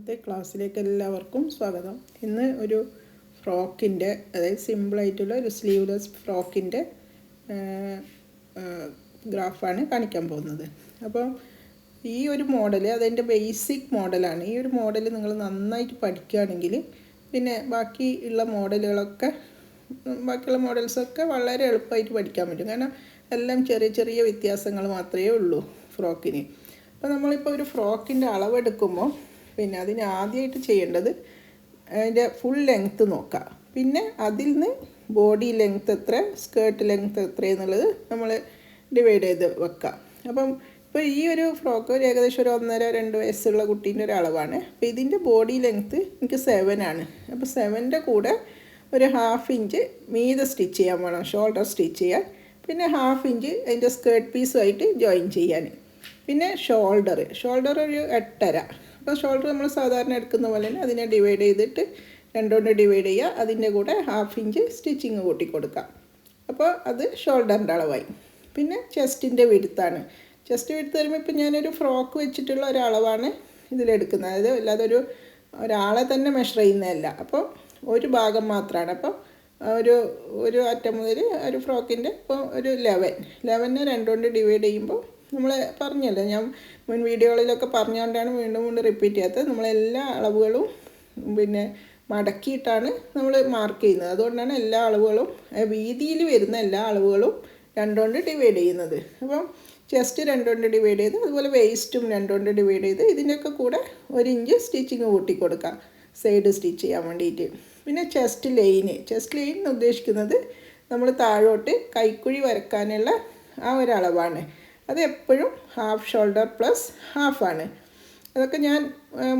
ഇന്നത്തെ ക്ലാസ്സിലേക്ക് എല്ലാവർക്കും സ്വാഗതം. ഇന്ന് ഒരു ഫ്രോക്കിൻ്റെ, അതായത് സിമ്പിളായിട്ടുള്ള ഒരു സ്ലീവ്ലെസ് ഫ്രോക്കിൻ്റെ ഗ്രാഫാണ് കാണിക്കാൻ പോകുന്നത്. അപ്പം ഈ ഒരു മോഡൽ അതിൻ്റെ ബേസിക് മോഡലാണ്. ഈ ഒരു മോഡൽ നിങ്ങൾ നന്നായിട്ട് പഠിക്കുകയാണെങ്കിൽ പിന്നെ ബാക്കിയുള്ള മോഡൽസൊക്കെ വളരെ എളുപ്പമായിട്ട് പഠിക്കാൻ പറ്റും. കാരണം എല്ലാം ചെറിയ ചെറിയ വ്യത്യാസങ്ങൾ മാത്രമേ ഉള്ളൂ ഫ്രോക്കിന്. അപ്പോൾ നമ്മളിപ്പോൾ ഒരു ഫ്രോക്കിൻ്റെ അളവെടുക്കുമ്പോൾ പിന്നെ അതിന് ആദ്യമായിട്ട് ചെയ്യേണ്ടത് അതിൻ്റെ ഫുൾ ലെങ്ത്ത് നോക്കുക. പിന്നെ അതിൽ നിന്ന് ബോഡി ലെങ്ത്ത് എത്ര, സ്കേർട്ട് ലെങ്ത്ത് എത്ര എന്നുള്ളത് നമ്മൾ ഡിവൈഡ് ചെയ്ത് വെക്കുക. അപ്പം ഇപ്പോൾ ഈ ഒരു ഫ്രോക്ക് ഏകദേശം ഒരു 1.5-2 വയസ്സുള്ള കുട്ടീൻ്റെ ഒരു അളവാണ്. അപ്പോൾ ഇതിൻ്റെ ബോഡി ലെങ്ത്ത് എനിക്ക് 7 ആണ്. അപ്പോൾ 7ൻ്റെ കൂടെ ഒരു 1/2 ഇഞ്ച് മീതെ സ്റ്റിച്ച് ചെയ്യാൻ വേണം, ഷോൾഡർ സ്റ്റിച്ച് ചെയ്യാൻ. പിന്നെ 1/2 ഇഞ്ച് അതിൻ്റെ സ്കേർട്ട് പീസുമായിട്ട് ജോയിൻ ചെയ്യാൻ. പിന്നെ ഷോൾഡർ ഒരു 8.5. അപ്പോൾ ഷോൾഡർ നമ്മൾ സാധാരണ എടുക്കുന്ന പോലെ തന്നെ അതിനെ ഡിവൈഡ് ചെയ്തിട്ട് 2 കൊണ്ട് ഡിവൈഡ് ചെയ്യുക. അതിൻ്റെ കൂടെ 1/2 ഇഞ്ച് സ്റ്റിച്ചിങ് കൂട്ടി കൊടുക്കുക. അപ്പോൾ അത് ഷോൾഡറിൻ്റെ അളവായി. പിന്നെ ചെസ്റ്റിൻ്റെ വിടുത്താണ്. ചെസ്റ്റ് വിടുത്ത് വരുമ്പോൾ ഇപ്പോൾ ഞാനൊരു ഫ്രോക്ക് വെച്ചിട്ടുള്ള ഒരളവാണ് ഇതിലെടുക്കുന്നത്. അതായത് അല്ലാതെ ഒരാളെ തന്നെ മെഷർ ചെയ്യുന്നതല്ല. അപ്പോൾ ഒരു ഭാഗം മാത്രമാണ്. അപ്പോൾ ഒരു അറ്റം മുതൽ ഒരു ഫ്രോക്കിൻ്റെ ഇപ്പോൾ ഒരു 11 2 കൊണ്ട് ഡിവൈഡ് ചെയ്യുമ്പോൾ നമ്മൾ പറഞ്ഞല്ലോ, ഞാൻ മുൻ വീഡിയോകളിലൊക്കെ പറഞ്ഞുകൊണ്ടാണ് വീണ്ടും റിപ്പീറ്റ് ചെയ്യാത്തത്. നമ്മളെല്ലാ അളവുകളും പിന്നെ മടക്കിയിട്ടാണ് നമ്മൾ മാർക്ക് ചെയ്യുന്നത്. അതുകൊണ്ടാണ് എല്ലാ അളവുകളും വീതിയിൽ വരുന്ന എല്ലാ അളവുകളും 2 കൊണ്ട് ഡിവൈഡ് ചെയ്യുന്നത്. അപ്പം ചെസ്റ്റ് 2 കൊണ്ട് ഡിവൈഡ് ചെയ്ത്, അതുപോലെ വേസ്റ്റും 2 കൊണ്ട് ഡിവൈഡ് ചെയ്ത് ഇതിൻ്റെയൊക്കെ കൂടെ 1 ഇഞ്ച് സ്റ്റിച്ചിങ് കൂട്ടി കൊടുക്കാം സൈഡ് സ്റ്റിച്ച് ചെയ്യാൻ വേണ്ടിയിട്ട്. പിന്നെ ചെസ്റ്റ് ലൈൻ എന്ന് ഉദ്ദേശിക്കുന്നത് നമ്മൾ താഴോട്ട് കൈക്കുഴി വരക്കാനുള്ള ആ ഒരളവാണ്. അത് എപ്പോഴും 1/2 ഷോൾഡർ പ്ലസ് 1/2 ആണ്. അതൊക്കെ ഞാൻ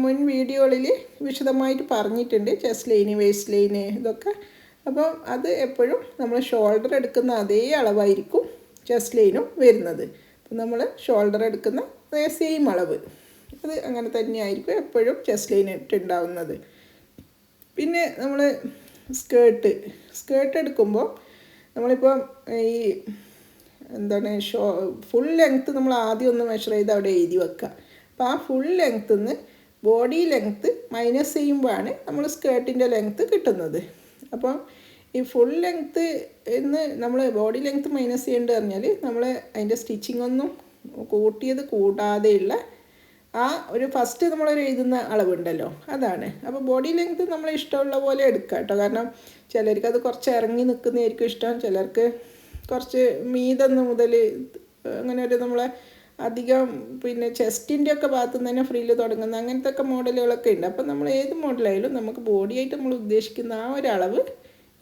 മുൻ വീഡിയോകളിൽ വിശദമായിട്ട് പറഞ്ഞിട്ടുണ്ട്, ചെസ്റ്റ് ലൈന്, വേസ്റ്റ് ലൈന് ഇതൊക്കെ. അപ്പോൾ അത് എപ്പോഴും നമ്മൾ ഷോൾഡർ എടുക്കുന്ന അതേ അളവായിരിക്കും ചെസ്റ്റ് ലൈനും വരുന്നത്. അപ്പം നമ്മൾ ഷോൾഡർ എടുക്കുന്ന അതേ സെയിം അളവ് അത് അങ്ങനെ തന്നെയായിരിക്കും എപ്പോഴും ചെസ്റ്റ് ലൈൻ ഇട്ടുണ്ടാവുന്നത്. പിന്നെ നമ്മൾ സ്കേർട്ട് എടുക്കുമ്പോൾ നമ്മളിപ്പോൾ ഈ ഫുൾ ലെങ്ത്ത് നമ്മൾ ആദ്യം ഒന്ന് മെഷർ ചെയ്ത് അവിടെ എഴുതി വെക്കുക. അപ്പോൾ ആ ഫുൾ ലെങ്ത്ത് നിന്ന് ബോഡി ലെങ്ത്ത് മൈനസ് ചെയ്യുമ്പോഴാണ് നമ്മൾ സ്കേർട്ടിൻ്റെ ലെങ്ത്ത് കിട്ടുന്നത്. അപ്പോൾ ഈ ഫുൾ ലെങ്ത്ത് എന്ന് നമ്മൾ ബോഡി ലെങ്ത്ത് മൈനസ് ചെയ്യേണ്ടത് പറഞ്ഞാൽ നമ്മൾ അതിൻ്റെ സ്റ്റിച്ചിങ് ഒന്നും കൂടാതെയുള്ള ആ ഒരു ഫസ്റ്റ് നമ്മളൊരു എഴുതുന്ന അളവുണ്ടല്ലോ, അതാണ്. അപ്പോൾ ബോഡി ലെങ്ത്ത് നമ്മൾ ഇഷ്ടമുള്ള പോലെ എടുക്കുക കേട്ടോ. കാരണം ചിലർക്ക് അത് കുറച്ച് ഇറങ്ങി നിൽക്കുന്നതായിരിക്കും ഇഷ്ടം, ചിലർക്ക് കുറച്ച് മീതെന്ന് മുതൽ അങ്ങനെ ഒരു നമ്മളെ അധികം പിന്നെ ചെസ്റ്റിൻ്റെ ഒക്കെ ഭാഗത്തു നിന്ന് തന്നെ ഫ്രീല് തുടങ്ങുന്ന അങ്ങനത്തെ ഒക്കെ മോഡലുകളൊക്കെ ഉണ്ട്. അപ്പം നമ്മൾ ഏത് മോഡലായാലും നമുക്ക് ബോഡിയായിട്ട് നമ്മൾ ഉദ്ദേശിക്കുന്ന ആ ഒരളവ്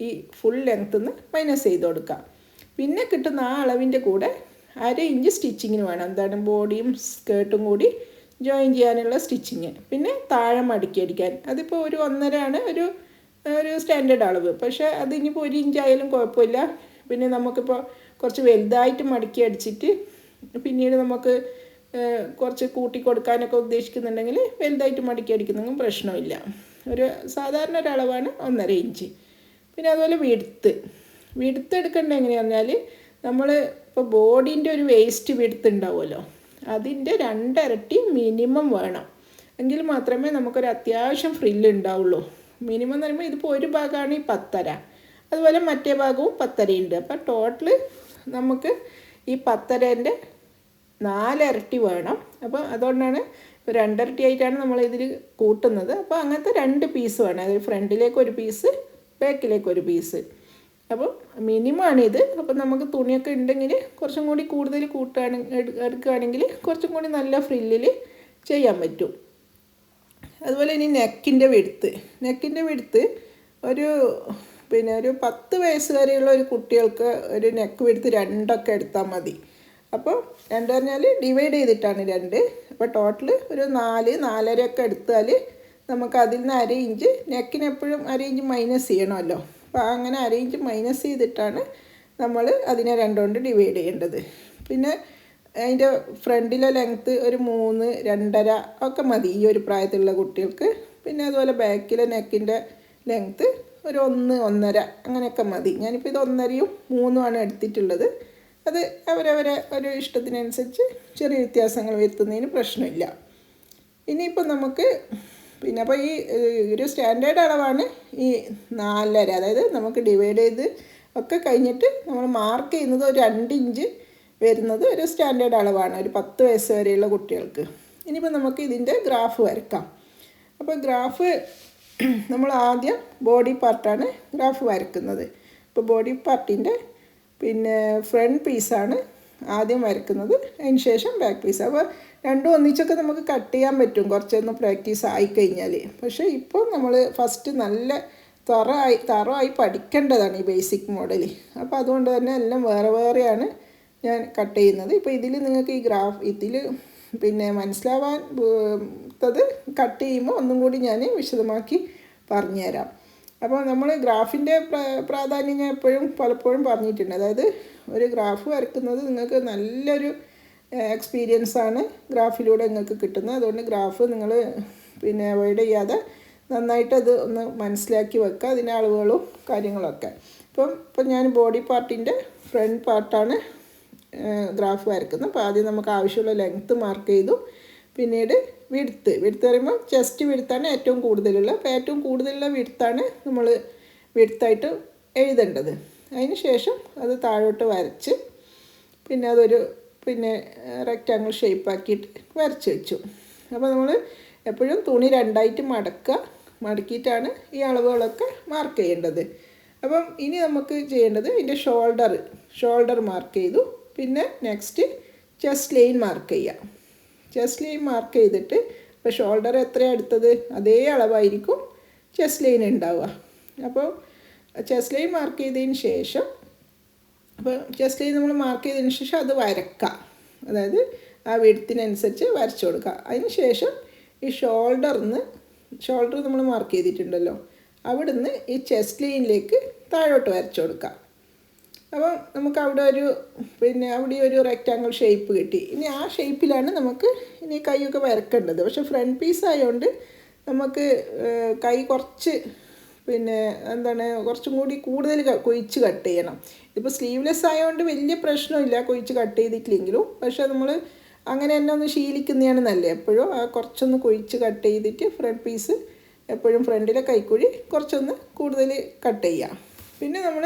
ഈ ഫുൾ ലെങ്ത്ത് നിന്ന് മൈനസ് ചെയ്ത് കൊടുക്കാം. പിന്നെ കിട്ടുന്ന ആ അളവിൻ്റെ കൂടെ 1/2 ഇഞ്ച് സ്റ്റിച്ചിങ്ങിന് വേണം. എന്താണ്, ബോഡിയും സ്കേർട്ടും കൂടി ജോയിൻ ചെയ്യാനുള്ള സ്റ്റിച്ചിങ്. പിന്നെ താഴെ മടക്കി അടിക്കാൻ അതിപ്പോൾ ഒരു 1.5 ആണ് ഒരു സ്റ്റാൻഡേർഡ് അളവ്. പക്ഷേ അതിനിപ്പോൾ 1 ഇഞ്ചായാലും കുഴപ്പമില്ല. പിന്നെ നമുക്കിപ്പോൾ കുറച്ച് വലുതായിട്ട് മടക്കി അടിച്ചിട്ട് പിന്നീട് നമുക്ക് കുറച്ച് കൂട്ടി കൊടുക്കാനൊക്കെ ഉദ്ദേശിക്കുന്നുണ്ടെങ്കിൽ വലുതായിട്ട് മടക്കി അടിക്കുന്നതും പ്രശ്നമില്ല. ഒരു സാധാരണ ഒരളവാണ് 1.5 ഇഞ്ച്. പിന്നെ അതുപോലെ വിടുത്ത് എടുക്കേണ്ടത് എങ്ങനെയാണെന്ന് പറഞ്ഞാൽ നമ്മൾ ഇപ്പോൾ ബോഡീൻ്റെ ഒരു വേസ്റ്റ് വിടുത്ത് ഉണ്ടാവുമല്ലോ, അതിൻ്റെ 2 ഇരട്ടി മിനിമം വേണം. എങ്കിൽ മാത്രമേ നമുക്കൊരു അത്യാവശ്യം ഫ്രില്ല് ഉണ്ടാവുള്ളൂ. മിനിമം എന്ന് പറയുമ്പോൾ ഇതിപ്പോൾ ഒരു ഭാഗമാണ് ഈ 10.5, അതുപോലെ മറ്റേ ഭാഗവും 10.5 ഉണ്ട്. അപ്പം ടോട്ടൽ നമുക്ക് ഈ 10.5ൻ്റെ 4 ഇരട്ടി വേണം. അപ്പോൾ അതുകൊണ്ടാണ് 2 ഇരട്ടി ആയിട്ടാണ് നമ്മളിതിൽ കൂട്ടുന്നത്. അപ്പോൾ അങ്ങനത്തെ 2 പീസ് വേണം. അതായത് ഫ്രണ്ടിലേക്ക് ഒരു പീസ്, ബാക്കിലേക്ക് ഒരു പീസ്. അപ്പോൾ മിനിമമാണിത്. അപ്പോൾ നമുക്ക് തുണിയൊക്കെ ഉണ്ടെങ്കിൽ കുറച്ചും കൂടി കൂടുതൽ എടുക്കുകയാണെങ്കിൽ കുറച്ചും കൂടി നല്ല ഫ്രില്ലിൽ ചെയ്യാൻ പറ്റും. അതുപോലെ ഇനി നെക്കിൻ്റെ വിടുത്ത് ഒരു 10 വയസ്സ് വരെയുള്ള ഒരു കുട്ടികൾക്ക് ഒരു നെക്ക് വിടുത്ത് 2 ഒക്കെ എടുത്താൽ മതി. അപ്പോൾ 2 പറഞ്ഞാൽ ഡിവൈഡ് ചെയ്തിട്ടാണ് 2. അപ്പോൾ ടോട്ടൽ ഒരു 4-4.5 ഒക്കെ എടുത്താൽ നമുക്ക് അതിൽ നിന്ന് 1/2 ഇഞ്ച്, നെക്കിന് എപ്പോഴും 1/2 ഇഞ്ച് മൈനസ് ചെയ്യണമല്ലോ. അപ്പോൾ അങ്ങനെ 1/2 ഇഞ്ച് മൈനസ് ചെയ്തിട്ടാണ് നമ്മൾ അതിനെ 2 കൊണ്ട് ഡിവൈഡ് ചെയ്യേണ്ടത്. പിന്നെ അതിൻ്റെ ഫ്രണ്ടിലെ ലെങ്ത്ത് ഒരു 3-2.5 ഒക്കെ മതി ഈ ഒരു പ്രായത്തിലുള്ള കുട്ടികൾക്ക്. പിന്നെ അതുപോലെ ബാക്കിലെ നെക്കിൻ്റെ ലെങ്ത്ത് ഒരു 1-1.5 അങ്ങനെയൊക്കെ മതി. ഞാനിപ്പോൾ ഇത് 1.5യും 3ഉമാണ് എടുത്തിട്ടുള്ളത്. അത് അവരവരെ ഒരു ഇഷ്ടത്തിനനുസരിച്ച് ചെറിയ വ്യത്യാസങ്ങൾ വരുത്തുന്നതിന് പ്രശ്നമില്ല. ഇനിയിപ്പോൾ നമുക്ക് പിന്നെ അപ്പോൾ ഈ ഒരു സ്റ്റാൻഡേർഡ് അളവാണ് ഈ 4.5. അതായത് നമുക്ക് ഡിവൈഡ് ചെയ്ത് ഒക്കെ കഴിഞ്ഞിട്ട് നമ്മൾ മാർക്ക് ചെയ്യുന്നത് ഒരു 2 ഇഞ്ച് വരുന്നത് ഒരു സ്റ്റാൻഡേർഡ് അളവാണ് ഒരു 10 വയസ്സ് വരെയുള്ള കുട്ടികൾക്ക്. ഇനിയിപ്പോൾ നമുക്ക് ഇതിൻ്റെ ഗ്രാഫ് വരക്കാം. അപ്പോൾ ഗ്രാഫ് നമ്മൾ ആദ്യം ബോഡി പാർട്ടാണ് ഗ്രാഫ് വരക്കുന്നത്. ഇപ്പോൾ ബോഡി പാർട്ടിൻ്റെ പിന്നെ ഫ്രണ്ട് പീസാണ് ആദ്യം വരക്കുന്നത്, അതിന് ശേഷം ബാക്ക് പീസ്. അപ്പോൾ രണ്ടും ഒന്നിച്ചൊക്കെ നമുക്ക് കട്ട് ചെയ്യാൻ പറ്റും കുറച്ചൊന്ന് പ്രാക്ടീസ് ആയിക്കഴിഞ്ഞാൽ. പക്ഷേ ഇപ്പോൾ നമ്മൾ ഫസ്റ്റ് നല്ല തറവായി പഠിക്കേണ്ടതാണ് ഈ ബേസിക് മോഡൽ. അപ്പോൾ അതുകൊണ്ട് തന്നെ എല്ലാം വേറെ വേറെയാണ് ഞാൻ കട്ട് ചെയ്യുന്നത്. ഇപ്പോൾ ഇതിൽ നിങ്ങൾക്ക് ഈ ഗ്രാഫ് ഇതിൽ പിന്നെ മനസ്സിലാവാത്തത് കട്ട് ചെയ്യുമ്പോൾ ഒന്നും കൂടി ഞാൻ വിശദമാക്കി പറഞ്ഞുതരാം. അപ്പോൾ നമ്മൾ ഗ്രാഫിൻ്റെ പ്രാധാന്യം ഞാൻ പലപ്പോഴും പറഞ്ഞിട്ടുണ്ട്. അതായത് ഒരു ഗ്രാഫ് വരയ്ക്കുന്നത് നിങ്ങൾക്ക് നല്ലൊരു എക്സ്പീരിയൻസാണ് ഗ്രാഫിലൂടെ നിങ്ങൾക്ക് കിട്ടുന്നത്. അതുകൊണ്ട് ഗ്രാഫ് നിങ്ങൾ പിന്നെ അവോയ്ഡ് ചെയ്യാതെ നന്നായിട്ടത് ഒന്ന് മനസ്സിലാക്കി വെക്കുക, അതിൻ്റെ അളവുകളും കാര്യങ്ങളൊക്കെ. ഇപ്പം ഞാൻ ബോഡി പാർട്ടിൻ്റെ ഫ്രണ്ട് പാർട്ടാണ് ഗ്രാഫ് വരക്കുന്നത്. അപ്പോൾ ആദ്യം നമുക്ക് ആവശ്യമുള്ള ലെങ്ത്ത് മാർക്ക് ചെയ്തു. പിന്നീട് വിഡ്ത്ത് പറയുമ്പോൾ ചെസ്റ്റ് വിഡ്ത്താണ് ഏറ്റവും കൂടുതലുള്ള. അപ്പോൾ ഏറ്റവും കൂടുതലുള്ള വിഡ്ത്താണ് നമ്മൾ വിഡ്ത്തായിട്ട് എഴുതേണ്ടത്. അതിന് ശേഷം അത് താഴോട്ട് വരച്ച് പിന്നെ അതൊരു റെക്റ്റാങ്കിൾ ഷേപ്പാക്കിയിട്ട് വരച്ച് വെച്ചു. അപ്പോൾ നമ്മൾ എപ്പോഴും തുണി രണ്ടായിട്ട് മടക്കിയിട്ടാണ് ഈ അളവുകളൊക്കെ മാർക്ക് ചെയ്യേണ്ടത്. അപ്പം ഇനി നമുക്ക് ചെയ്യേണ്ടത് ഇതിൻ്റെ ഷോൾഡർ മാർക്ക് ചെയ്തു. പിന്നെ നെക്സ്റ്റ് ചെസ്റ്റ് ലൈൻ മാർക്ക് ചെയ്യാം. ചെസ്റ്റ് ലൈൻ മാർക്ക് ചെയ്തിട്ട് ഇപ്പോൾ ഷോൾഡർ എത്രയാണ് എടുത്തത് അതേ അളവായിരിക്കും ചെസ്റ്റ് ലൈൻ ഉണ്ടാവുക. അപ്പോൾ ചെസ്റ്റ് ലൈൻ മാർക്ക് ചെയ്തതിന് ശേഷം ചെസ്റ്റ് ലൈൻ നമ്മൾ മാർക്ക് ചെയ്തതിന് ശേഷം അത് വരക്കാം. അതായത് ആ വിഡ്ത്തിനനുസരിച്ച് വരച്ചു കൊടുക്കുക. അതിന് ശേഷം ഈ ഷോൾഡർ നമ്മൾ മാർക്ക് ചെയ്തിട്ടുണ്ടല്ലോ, അവിടുന്ന് ഈ ചെസ്റ്റ് ലൈനിലേക്ക് താഴോട്ട് വരച്ചു കൊടുക്കാം. അപ്പം നമുക്ക് അവിടെ ഒരു റെക്റ്റാങ്കിൾ ഷേപ്പ് കിട്ടി. ഇനി ആ ഷേപ്പിലാണ് നമുക്ക് ഇനി കൈയൊക്കെ വരക്കേണ്ടത്. പക്ഷേ ഫ്രണ്ട് പീസ് ആയതുകൊണ്ട് നമുക്ക് കൈ കുറച്ച് കുറച്ചും കൂടി കൂടുതൽ കുഴിച്ച് കട്ട് ചെയ്യണം. ഇപ്പോൾ സ്ലീവ്ലെസ് ആയതുകൊണ്ട് വലിയ പ്രശ്നമില്ല കുഴിച്ച് കട്ട് ചെയ്തിട്ടില്ലെങ്കിലും. പക്ഷേ നമ്മൾ അങ്ങനെ തന്നെ ഒന്ന് ശീലിക്കുന്നതാണ് നല്ലത്. എപ്പോഴും ആ കുറച്ചൊന്ന് കുഴിച്ച് കട്ട് ചെയ്തിട്ട് ഫ്രണ്ട് പീസ് എപ്പോഴും ഫ്രണ്ടിലെ കൈക്കുഴി കുറച്ചൊന്ന് കൂടുതൽ കട്ട് ചെയ്യാം. പിന്നെ നമ്മൾ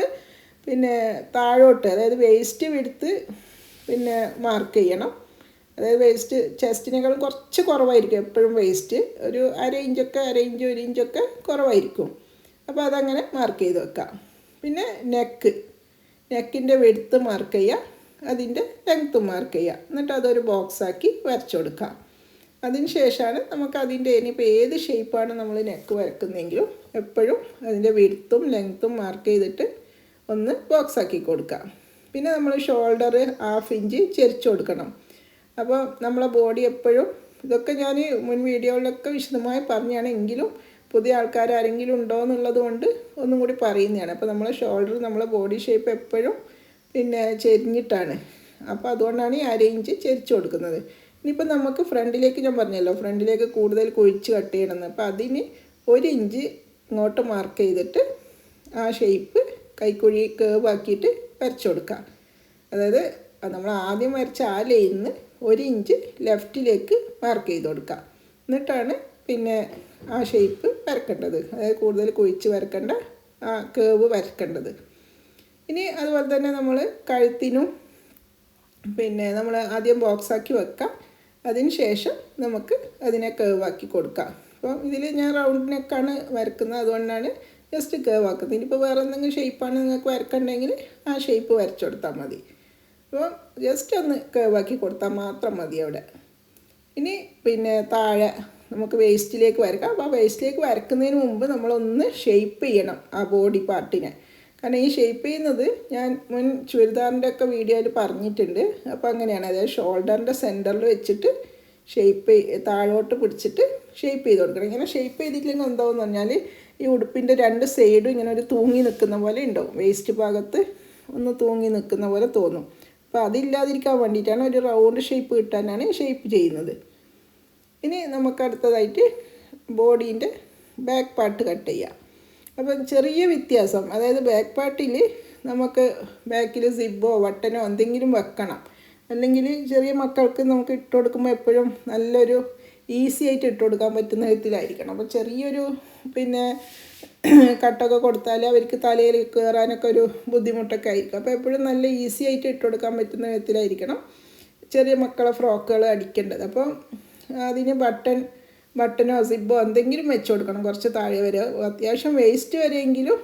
താഴോട്ട് അതായത് വേസ്റ്റ് വിഡ്ത്ത് മാർക്ക് ചെയ്യണം. അതായത് വേസ്റ്റ് ചെസ്റ്റിനേക്കാളും കുറച്ച് കുറവായിരിക്കും എപ്പോഴും വേസ്റ്റ്. ഒരു അര ഇഞ്ച് 1 ഇഞ്ചൊക്കെ കുറവായിരിക്കും. അപ്പോൾ അതങ്ങനെ മാർക്ക് ചെയ്ത് വെക്കാം. പിന്നെ നെക്കിൻ്റെ വിഡ്ത്ത് മാർക്ക് ചെയ്യുക, അതിൻ്റെ ലെങ്ത്തും മാർക്ക് ചെയ്യുക. എന്നിട്ട് അതൊരു ബോക്സാക്കി വരച്ചു കൊടുക്കാം. അതിന് ശേഷമാണ് നമുക്ക് അതിൻ്റെ ഇനിയിപ്പോൾ ഏത് ഷേപ്പാണ് നമ്മൾ നെക്ക് വരക്കുന്നതെങ്കിലും എപ്പോഴും അതിൻ്റെ വിഡ്ത്തും ലെങ്ത്തും മാർക്ക് ചെയ്തിട്ട് ഒന്ന് ബോക്സാക്കി കൊടുക്കാം. പിന്നെ നമ്മൾ ഷോൾഡർ 1/2 ഇഞ്ച് ചെരിച്ചു കൊടുക്കണം. അപ്പോൾ നമ്മളെ ബോഡി എപ്പോഴും ഇതൊക്കെ ഞാൻ മുൻ വീഡിയോകളിലൊക്കെ വിശദമായി പറഞ്ഞാണ്, എങ്കിലും പുതിയ ആൾക്കാർ ആരെങ്കിലും ഉണ്ടോ എന്നുള്ളത് കൊണ്ട് ഒന്നും കൂടി പറയുന്നതാണ്. അപ്പോൾ നമ്മളെ ഷോൾഡർ നമ്മളെ ബോഡി ഷേപ്പ് എപ്പോഴും ചെരിഞ്ഞിട്ടാണ്. അപ്പോൾ അതുകൊണ്ടാണ് ഈ 1/2 ഇഞ്ച് ചെരിച്ചു കൊടുക്കുന്നത്. ഇനിയിപ്പോൾ നമുക്ക് ഫ്രണ്ടിലേക്ക് ഞാൻ പറഞ്ഞല്ലോ, ഫ്രണ്ടിലേക്ക് കൂടുതൽ കുഴിച്ച് കട്ട് ചെയ്യണമെന്ന്. അപ്പോൾ അതിന് 1 ഇഞ്ച് ഇങ്ങോട്ട് മാർക്ക് ചെയ്തിട്ട് ആ ഷേപ്പ് കൈക്കുഴി കേവ് ആക്കിയിട്ട് വരച്ചു കൊടുക്കാം. അതായത് നമ്മൾ ആദ്യം വരച്ച ആ ലൈനിൽ നിന്ന് 1 ഇഞ്ച് ലെഫ്റ്റിലേക്ക് മാർക്ക് ചെയ്ത് കൊടുക്കാം. എന്നിട്ടാണ് ആ ഷേപ്പ് വരക്കേണ്ടത്. അതായത് കൂടുതൽ കുഴിച്ച് വരക്കേണ്ട ആ കേവ് വരക്കേണ്ടത്. ഇനി അതുപോലെ തന്നെ നമ്മൾ കഴുത്തിനും നമ്മൾ ആദ്യം ബോക്സാക്കി വെക്കാം. അതിന് ശേഷം നമുക്ക് അതിനെ കേവാക്കി കൊടുക്കാം. അപ്പോൾ ഇതിൽ ഞാൻ റൗണ്ട് നെക്കാണ് വരക്കുന്നത്, അതുകൊണ്ടാണ് ജസ്റ്റ് കേവ് ആക്കുന്നത്. ഇനിയിപ്പോൾ വേറെ എന്തെങ്കിലും ഷേപ്പാണ് നിങ്ങൾക്ക് വരക്കണ്ടെങ്കിൽ ആ ഷേപ്പ് വരച്ചു കൊടുത്താൽ മതി. അപ്പോൾ ജസ്റ്റ് ഒന്ന് കേവാക്കി കൊടുത്താൽ മാത്രം മതി അവിടെ. ഇനി താഴെ നമുക്ക് വേസ്റ്റിലേക്ക് വരക്കാം. അപ്പോൾ ആ വേസ്റ്റിലേക്ക് വരക്കുന്നതിന് മുമ്പ് നമ്മളൊന്ന് ഷേപ്പ് ചെയ്യണം ആ ബോഡി പാർട്ടിനെ. കാരണം ഈ ഷേപ്പ് ചെയ്യുന്നത് ഞാൻ മുൻ ചുരിദാറിൻ്റെ ഒക്കെ വീഡിയോയിൽ പറഞ്ഞിട്ടുണ്ട്. അപ്പോൾ അങ്ങനെയാണ്, അതായത് ഷോൾഡറിൻ്റെ സെൻറ്ററിൽ വെച്ചിട്ട് താഴോട്ട് പിടിച്ചിട്ട് ഷേപ്പ് ചെയ്ത് കൊടുക്കണം. ഇങ്ങനെ ഷേപ്പ് ചെയ്തിട്ടില്ലെങ്കിൽ എന്താവെന്ന് പറഞ്ഞാൽ ഈ ഉടുപ്പിൻ്റെ 2 സൈഡും ഇങ്ങനെ ഒരു തൂങ്ങി നിൽക്കുന്ന പോലെ ഉണ്ടാവും. വേസ്റ്റ് ഭാഗത്ത് ഒന്ന് തൂങ്ങി നിൽക്കുന്ന പോലെ തോന്നും. അപ്പോൾ അതില്ലാതിരിക്കാൻ വേണ്ടിയിട്ടാണ്, ഒരു റൗണ്ട് ഷേപ്പ് കിട്ടാനാണ് ഷേപ്പ് ചെയ്യുന്നത്. ഇനി നമുക്ക് അടുത്തതായിട്ട് ബോഡീൻ്റെ ബാക്ക് പാർട്ട് കട്ട് ചെയ്യാം. അപ്പം ചെറിയ വ്യത്യാസം, അതായത് ബാക്ക് പാർട്ടിൽ നമുക്ക് ബാക്കിൽ സിബ്ബോ എന്തെങ്കിലും വെക്കണം. അല്ലെങ്കിൽ ചെറിയ മക്കൾക്ക് നമുക്ക് ഇട്ട് കൊടുക്കുമ്പോൾ എപ്പോഴും നല്ലൊരു ഈസി ആയിട്ട് ഇട്ട് കൊടുക്കാൻ പറ്റുന്ന വിധത്തിലായിരിക്കണം. അപ്പോൾ ചെറിയൊരു പിന്നെ കട്ടൊക്കെ കൊടുത്താൽ അവർക്ക് തലയിൽ കയറാനൊക്കെ ഒരു ബുദ്ധിമുട്ടൊക്കെ ആയിരിക്കും. അപ്പോൾ എപ്പോഴും നല്ല ഈസി ആയിട്ട് ഇട്ട് കൊടുക്കാൻ പറ്റുന്ന വിധത്തിലായിരിക്കണം ചെറിയ മക്കളെ ഫ്രോക്കുകൾ അടിക്കേണ്ടത്. അപ്പോൾ അതിന് ബട്ടനോ സിബോ എന്തെങ്കിലും വെച്ച് കൊടുക്കണം, കുറച്ച് താഴെ വരെ, അത്യാവശ്യം വേസ്റ്റ് വരെയെങ്കിലും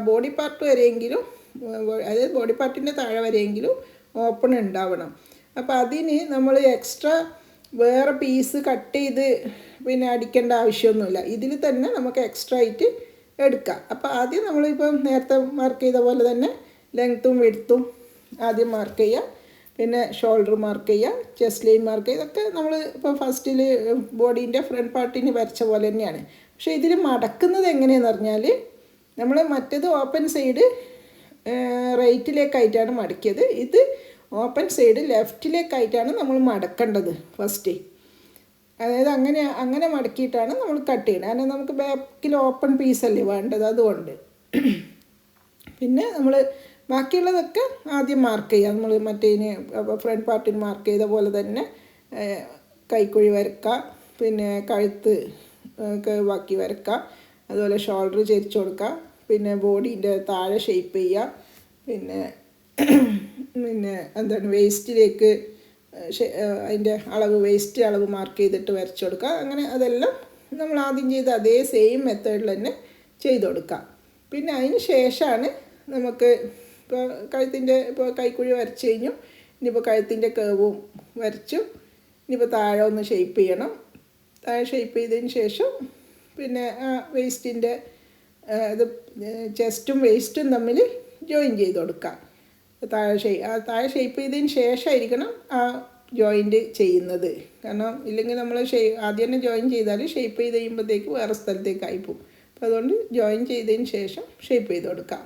ബോഡി പാർട്ട് വരെയെങ്കിലും, അതായത് ബോഡി പാർട്ടിൻ്റെ താഴെ വരെയെങ്കിലും ഓപ്പൺ ഉണ്ടാവണം. അപ്പോൾ അതിന് നമ്മൾ എക്സ്ട്രാ വേറെ പീസ് കട്ട് ചെയ്ത് പിന്നെ അടിക്കേണ്ട ആവശ്യമൊന്നുമില്ല. ഇതിൽ തന്നെ നമുക്ക് എക്സ്ട്രാ ആയിട്ട് എടുക്കാം. അപ്പോൾ ആദ്യം നമ്മളിപ്പം നേരത്തെ മാർക്ക് ചെയ്ത പോലെ തന്നെ ലെങ്ത്തും വിഡ്ത്തും ആദ്യം മാർക്ക് ചെയ്യുക, പിന്നെ ഷോൾഡർ മാർക്ക് ചെയ്യുക, ചെസ്റ്റ് ലൈൻ മാർക്ക് ചെയ്യുക. ഇതൊക്കെ നമ്മൾ ഇപ്പോൾ ഫസ്റ്റിൽ ബോഡീൻ്റെ ഫ്രണ്ട് പാർട്ടിന് വരച്ച പോലെ തന്നെയാണ്. പക്ഷേ ഇതിൽ മടക്കുന്നത് എങ്ങനെയെന്ന് പറഞ്ഞാൽ നമ്മൾ മറ്റേത് ഓപ്പൺ സൈഡ് റൈറ്റിലേക്കായിട്ടാണ് മടക്കിയത്, ഇത് ഓപ്പൺ സൈഡ് ലെഫ്റ്റിലേക്കായിട്ടാണ് നമ്മൾ മടക്കേണ്ടത് ഫസ്റ്റ്. അതായത് അങ്ങനെ മടക്കിയിട്ടാണ് നമ്മൾ കട്ട് ചെയ്യുന്നത്. കാരണം നമുക്ക് ബാക്കിൽ ഓപ്പൺ പീസല്ലേ വേണ്ടത്, അതുകൊണ്ട്. പിന്നെ നമ്മൾ ബാക്കിയുള്ളതൊക്കെ ആദ്യം മാർക്ക് ചെയ്യാം. നമ്മൾ മറ്റേതിന് ഫ്രണ്ട് പാർട്ടിന് മാർക്ക് ചെയ്ത പോലെ തന്നെ കൈക്കുഴി വരക്കുക, പിന്നെ കഴുത്ത് ബാക്കി വരക്കുക, അതുപോലെ ഷോൾഡർ ചെരിച്ച് കൊടുക്കുക, പിന്നെ ബോഡീൻ്റെ താഴെ ഷേപ്പ് ചെയ്യുക, പിന്നെ എന്താണ് വേസ്റ്റിലേക്ക് അതിൻ്റെ വേസ്റ്റ് അളവ് മാർക്ക് ചെയ്തിട്ട് വരച്ച് കൊടുക്കുക. അങ്ങനെ അതെല്ലാം നമ്മൾ ആദ്യം ചെയ്ത അതേ സെയിം മെത്തേഡിൽ തന്നെ ചെയ്ത് കൊടുക്കാം. പിന്നെ അതിന് ശേഷമാണ് നമുക്ക് ഇപ്പോൾ ഇപ്പോൾ കൈക്കുഴി വരച്ച് കഴിഞ്ഞു, ഇനിയിപ്പോൾ കഴുത്തിൻ്റെ കേവും വരച്ചു, ഇനിയിപ്പോൾ താഴെ ഒന്ന് ഷേപ്പ് ചെയ്യണം. താഴെ ഷേപ്പ് ചെയ്തതിന് ശേഷം പിന്നെ വേസ്റ്റിൻ്റെ ഇത് ചെസ്റ്റും വേസ്റ്റും തമ്മിൽ ജോയിൻ ചെയ്ത് കൊടുക്കാം. താഴെ ഷേപ്പ് ചെയ്തതിന് ശേഷമായിരിക്കണം ആ ജോയിൻറ്റ് ചെയ്യുന്നത്. കാരണം ഇല്ലെങ്കിൽ നമ്മൾ ആദ്യം തന്നെ ജോയിൻ ചെയ്താൽ ഷേപ്പ് ചെയ്ത് കഴിയുമ്പോഴത്തേക്ക് വേറെ സ്ഥലത്തേക്ക് ആയിപ്പോവും. അപ്പോൾ അതുകൊണ്ട് ജോയിൻ ചെയ്തതിന് ശേഷം ഷേപ്പ് ചെയ്ത് കൊടുക്കാം.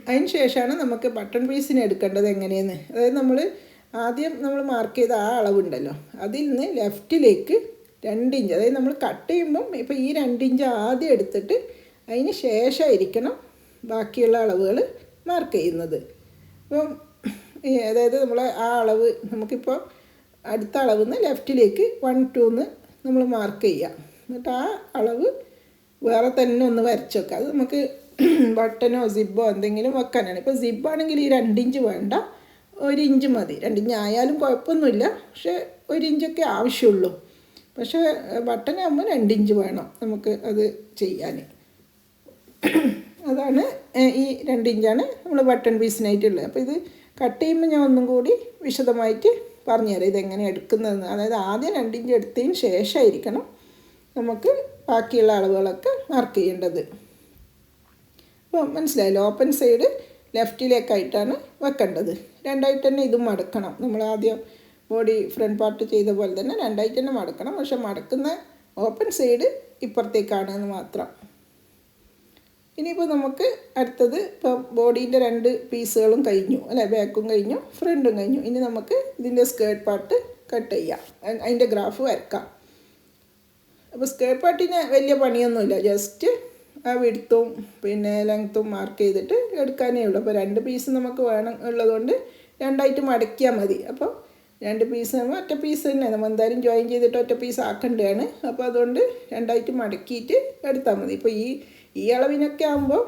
അതിന് ശേഷമാണ് നമുക്ക് ബട്ടൺ പീസിന് എടുക്കേണ്ടത് എങ്ങനെയെന്ന്. അതായത് ആദ്യം നമ്മൾ മാർക്ക് ചെയ്ത ആ അളവുണ്ടല്ലോ, അതിൽ നിന്ന് ലെഫ്റ്റിലേക്ക് 2 ഇഞ്ച്, അതായത് നമ്മൾ കട്ട് ചെയ്യുമ്പം ഇപ്പോൾ ഈ 2 ഇഞ്ച് ആദ്യം എടുത്തിട്ട് അതിന് ശേഷമായിരിക്കണം ബാക്കിയുള്ള അളവുകൾ മാർക്ക് ചെയ്യുന്നത്. അപ്പം അതായത് നമ്മൾ ആ അളവ് നമുക്കിപ്പോൾ അടുത്ത അളവ് നിന്ന് ലെഫ്റ്റിലേക്ക് 1, 2 നമ്മൾ മാർക്ക് ചെയ്യാം. എന്നിട്ട് ആ അളവ് വേറെ തന്നെ ഒന്ന് വരച്ച് വെക്കുക. അത് നമുക്ക് ബട്ടനോ സിബോ എന്തെങ്കിലും വെക്കാനാണ്. ഇപ്പോൾ സിബാണെങ്കിൽ ഈ 2 ഇഞ്ച് വേണ്ട, 1 ഇഞ്ച് മതി. 2 ഇഞ്ച് ആയാലും കുഴപ്പമൊന്നുമില്ല, പക്ഷേ 1 ഇഞ്ചൊക്കെ ആവശ്യമുള്ളൂ. പക്ഷേ ബട്ടനാകുമ്പോൾ 2 ഇഞ്ച് വേണം നമുക്ക് അത് ചെയ്യാൻ. അതാണ് ഈ 2 ഇഞ്ചാണ് നമ്മൾ ബട്ടൺ പീസിനായിട്ടുള്ളത്. അപ്പോൾ ഇത് കട്ട് ചെയ്യുമ്പോൾ ഞാൻ ഒന്നും കൂടി വിശദമായിട്ട് പറഞ്ഞുതരാം ഇതെങ്ങനെ എടുക്കുന്നതെന്ന്. അതായത് ആദ്യം 2 ഇഞ്ച് എടുത്തതിന് ശേഷമായിരിക്കണം നമുക്ക് ബാക്കിയുള്ള അളവുകളൊക്കെ മാർക്ക് ചെയ്യേണ്ടത്. അപ്പോൾ മനസ്സിലായല്ലോ, ഓപ്പൺ സൈഡ് ലെഫ്റ്റിലേക്കായിട്ടാണ് വെക്കേണ്ടത്. 2ആയിട്ട് തന്നെ ഇതും മടക്കണം. നമ്മൾ ആദ്യം ബോഡി ഫ്രണ്ട് പാർട്ട് ചെയ്ത പോലെ തന്നെ 2ആയിട്ട് തന്നെ മടക്കണം. പക്ഷെ മടക്കുന്ന ഓപ്പൺ സൈഡ് ഇപ്പുറത്തേക്കാണെന്ന് മാത്രം. ഇനിയിപ്പോൾ നമുക്ക് അടുത്തത് ഇപ്പോൾ ബോഡീൻ്റെ 2 പീസുകളും കഴിഞ്ഞു അല്ലേ, ബാക്കും കഴിഞ്ഞു ഫ്രണ്ടും കഴിഞ്ഞു. ഇനി നമുക്ക് ഇതിൻ്റെ സ്കേർട്ട് പാർട്ട് കട്ട് ചെയ്യാം, അതിൻ്റെ ഗ്രാഫ് വരക്കാം. അപ്പോൾ സ്കേർട്ട് പാർട്ടിന് വലിയ പണിയൊന്നുമില്ല, ജസ്റ്റ് ആ വിഡ്ത്തും പിന്നെ ലെങ്ത്തും മാർക്ക് ചെയ്തിട്ട് എടുക്കാനേ ഉള്ളൂ. അപ്പോൾ 2 പീസ് നമുക്ക് വേണം ഉള്ളതുകൊണ്ട് 2ആയിട്ട് മടക്കിയാൽ മതി. അപ്പോൾ 2 പീസ് ഒറ്റ പീസ് തന്നെ നമ്മൾ എന്തായാലും ജോയിൻ ചെയ്തിട്ട് ഒറ്റ പീസ് ആക്കേണ്ടതാണ്. അപ്പോൾ അതുകൊണ്ട് 2ആയിട്ട് മടക്കിയിട്ട് എടുത്താൽ മതി. ഇപ്പോൾ ഈ അളവിനൊക്കെ ആകുമ്പോൾ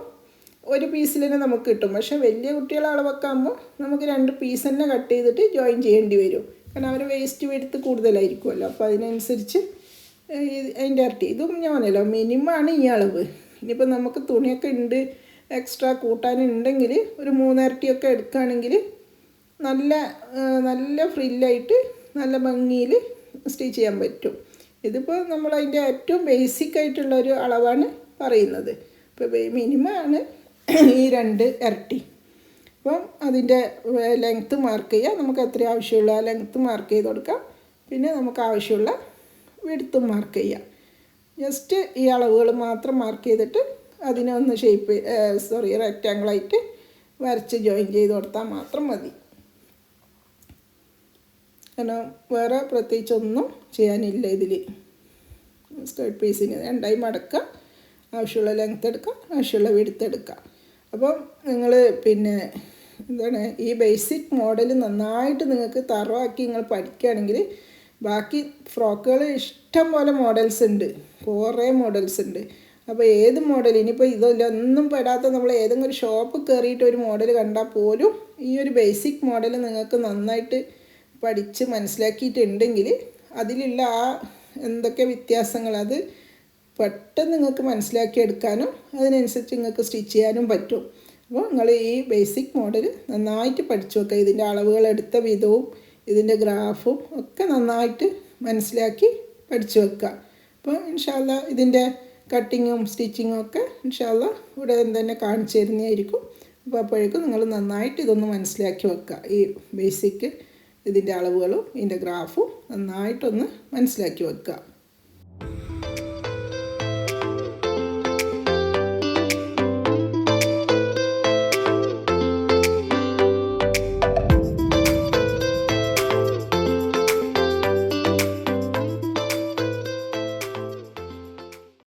1 പീസിൽ തന്നെ നമുക്ക് കിട്ടും. പക്ഷേ വലിയ കുട്ടികളുടെ അളവൊക്കെ ആകുമ്പോൾ നമുക്ക് 2 പീസ് തന്നെ കട്ട് ചെയ്തിട്ട് ജോയിൻ ചെയ്യേണ്ടി വരും. കാരണം അവർ വേസ്റ്റ് വെടുത്ത് കൂടുതലായിരിക്കുമല്ലോ. അപ്പോൾ അതിനനുസരിച്ച് അതിൻ്റെ ഇരട്ടി. ഇതും ഞാനല്ലോ മിനിമമാണ് ഈ അളവ്. ഇനിയിപ്പോൾ നമുക്ക് തുണിയൊക്കെ ഉണ്ട് എക്സ്ട്രാ കൂട്ടാനുണ്ടെങ്കിൽ ഒരു 3 ഇരട്ടിയൊക്കെ എടുക്കുകയാണെങ്കിൽ നല്ല ഫ്രില്ലായിട്ട് നല്ല ഭംഗിയിൽ സ്റ്റിച്ച് ചെയ്യാൻ പറ്റും. ഇതിപ്പോൾ നമ്മളതിൻ്റെ ഏറ്റവും ബേസിക് ആയിട്ടുള്ളൊരു അളവാണ് പറയുന്നത്. ഇപ്പോൾ മിനിമമാണ് ഈ 2 ഇരട്ടി. അപ്പം അതിൻ്റെ ലെങ്ത്ത് മാർക്ക് ചെയ്യുക, നമുക്ക് എത്ര ആവശ്യമുള്ള ആ ലെങ്ത്ത് മാർക്ക് ചെയ്ത് കൊടുക്കാം. പിന്നെ നമുക്ക് ആവശ്യമുള്ള വിഡ്ത്തും മാർക്ക് ചെയ്യാം. ജസ്റ്റ് ഈ അളവുകൾ മാത്രം മാർക്ക് ചെയ്തിട്ട് അതിനെ ഒന്ന് റെക്റ്റാങ്കിളായിട്ട് വരച്ച് ജോയിൻ ചെയ്ത് കൊടുത്താൽ മാത്രം മതി. കാരണം വേറെ പ്രത്യേകിച്ചൊന്നും ചെയ്യാനില്ല ഇതിൽ. സ്കേർട്ട് പീസിന് 2ആയി മടക്കുക, ആവശ്യമുള്ള ലെങ്ത്ത് എടുക്കുക, ആവശ്യമുള്ള വിഡ്ത്ത് എടുക്കുക. അപ്പം നിങ്ങൾ പിന്നെ ഈ ബേസിക് മോഡൽ നന്നായിട്ട് നിങ്ങൾക്ക് തറവാക്കി നിങ്ങൾ പഠിക്കുകയാണെങ്കിൽ ബാക്കി ഫ്രോക്കുകൾ ഇഷ്ടം പോലെ മോഡൽസ് ഉണ്ട്, കുറേ മോഡൽസ് ഉണ്ട്. അപ്പോൾ ഏത് മോഡൽ, ഇനിയിപ്പോൾ ഇതിലൊന്നും പെടാത്ത നമ്മൾ ഏതെങ്കിലും ഒരു ഷോപ്പ് കയറിയിട്ട് ഒരു മോഡൽ കണ്ടാൽ പോലും ഈ ഒരു ബേസിക് മോഡൽ നിങ്ങൾക്ക് നന്നായിട്ട് പഠിച്ച് മനസ്സിലാക്കിയിട്ടുണ്ടെങ്കിൽ അതിലുള്ള ആ എന്തൊക്കെ വ്യത്യാസങ്ങൾ അത് പെട്ടെന്ന് നിങ്ങൾക്ക് മനസ്സിലാക്കിയെടുക്കാനും അതിനനുസരിച്ച് നിങ്ങൾക്ക് സ്റ്റിച്ച് ചെയ്യാനും പറ്റും. അപ്പോൾ നിങ്ങൾ ഈ ബേസിക് മോഡൽ നന്നായിട്ട് പഠിച്ചു വെക്കുക. ഇതിൻ്റെ അളവുകൾ എടുത്ത വിധവും ഇതിൻ്റെ ഗ്രാഫും ഒക്കെ നന്നായിട്ട് മനസ്സിലാക്കി പഠിച്ചു വെക്കുക. അപ്പോൾ ഇൻഷാ അല്ലാ ഇതിൻ്റെ കട്ടിങ്ങും സ്റ്റിച്ചിങ്ങും ഒക്കെ ഇൻഷാ അല്ലാ ഉടൻ തന്നെ കാണിച്ചു തരുന്നതായിരിക്കും. അപ്പോൾ അപ്പോഴേക്കും നിങ്ങൾ നന്നായിട്ട് ഇതൊന്ന് മനസ്സിലാക്കി വെക്കുക. ഈ ബേസിക് ഇതിൻ്റെ അളവുകളും ഇതിൻ്റെ ഗ്രാഫും നന്നായിട്ടൊന്ന് മനസ്സിലാക്കി വെക്കുക.